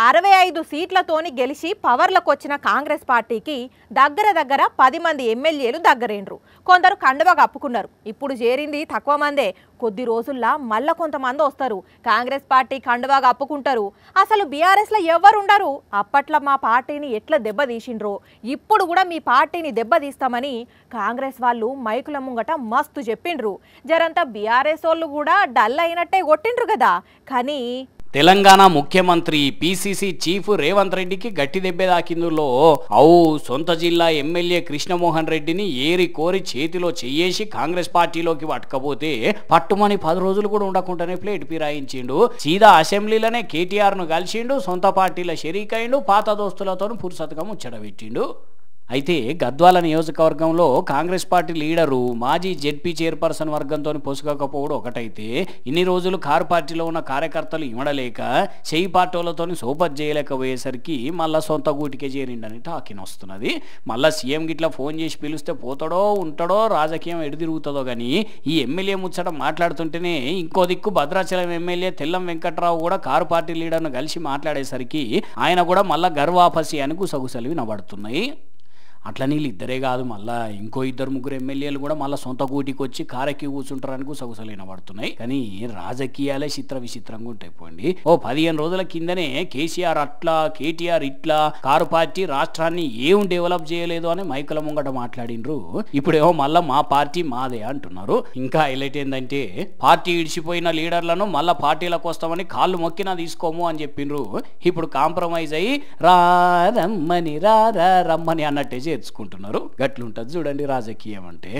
65 సీట్లతోని గెలిచి పవర్లకు వచ్చిన కాంగ్రెస్ పార్టీకి దగ్గర 10 మంది ఎమ్మెల్యేలు దగ్గరేండ్రు. కొందరు కండువా కప్పుకున్నారు. ఇప్పుడు చేరింది తక్కువ మందే. కొద్ది రోజుల్లో మళ్ళా కొంతమంది వస్తారు. కాంగ్రెస్ పార్టీ కండువా కప్పుకుంటారు. అసలు బీఆర్ఎస్ లో ఎవరు ఉండరు. అప్పట్లో మా పార్టీని ఎట్లా దెబ్బతీసిండ్రో ఇప్పుడు కూడా మీ పార్టీని దెబ్బతీస్తామని కాంగ్రెస్ వాళ్ళు మైకుల ముంగట మస్తు చెప్పిండ్రు. జరంతా బీఆర్ఎస్ వాళ్ళు కూడా డల్ అయినట్టే కొట్టిండ్రు కదా. కానీ తెలంగాణ ముఖ్యమంత్రి పిసిసి చీఫ్ రేవంత్ రెడ్డికి గట్టి దెబ్బ తాకిందులో సొంత జిల్లా ఎమ్మెల్యే కృష్ణమోహన్ రెడ్డిని ఏరి కోరి చేతిలో చెయ్యేసి కాంగ్రెస్ పార్టీలోకి పట్టుకపోతే పట్టుమని 10 రోజులు కూడా ఉండకుండానే ప్లేట్ పిరాయించిండు. సీదా అసెంబ్లీలోనే కేటీఆర్ ను కలిసిండు. సొంత పార్టీల షరీకైండు. పాత దోస్తులతో పురుసతగా ముచ్చటబెట్టిండు. అయితే గద్వాల నియోజకవర్గంలో కాంగ్రెస్ పార్టీ లీడరు మాజీ జెడ్పీ చైర్పర్సన్ వర్గంతో పొసుగకపోవడం ఒకటైతే ఇన్ని రోజులు కారు పార్టీలో ఉన్న కార్యకర్తలు ఇమడలేక చెయ్యి పార్టీలతో సోపత్ చేయలేకపోయేసరికి మళ్ళా సొంత గూటికే చేరిండని టాకిన్ వస్తున్నది. మళ్ళా సీఎం గిట్లా ఫోన్ చేసి పిలిస్తే పోతాడో ఉంటాడో రాజకీయం ఎడిదిరుగుతుందో కానీ ఈ ఎమ్మెల్యే ముచ్చట మాట్లాడుతుంటేనే ఇంకో దిక్కు భద్రాచలం ఎమ్మెల్యే తెల్లం వెంకట్రావు కూడా కారు పార్టీ లీడర్ను కలిసి మాట్లాడేసరికి ఆయన కూడా మళ్ళా గర్వాపసి అని గుసగుసలు వినబడుతున్నాయి. అట్లా నీళ్ళు ఇద్దరే కాదు, మళ్ళీ ఇంకో 2-3 ఎమ్మెల్యేలు కూడా మళ్ళీ సొంత గూటికి వచ్చి కారెక్కి కూర్చుంటారని గుసగుసలు పడుతున్నాయి. కానీ రాజకీయాలే విచిత్రంగా ఉంటాయి. పోండి 15 రోజుల కిందనే కేసీఆర్ అట్లా కేటీఆర్ ఇట్లా కారు పార్టీ రాష్ట్రాన్ని ఏం డెవలప్ చేయలేదు అని మైకుల ముంగట మాట్లాడిండ్రు. ఇప్పుడేమో మళ్ళీ మా పార్టీ మాదే అంటున్నారు. ఇంకా హైలైట్ ఏంటంటే పార్టీ ఇడిచిపోయిన లీడర్లను మళ్ళీ పార్టీలకు వస్తామని కాళ్ళు మొక్కినా తీసుకోము అని చెప్పిండ్రు. ఇప్పుడు కాంప్రమైజ్ అయ్యి రమ్మని రమ్మని అన్నట్టే చేర్చుకుంటున్నారు. గట్లుంటది చూడండి రాజకీయం అంటే.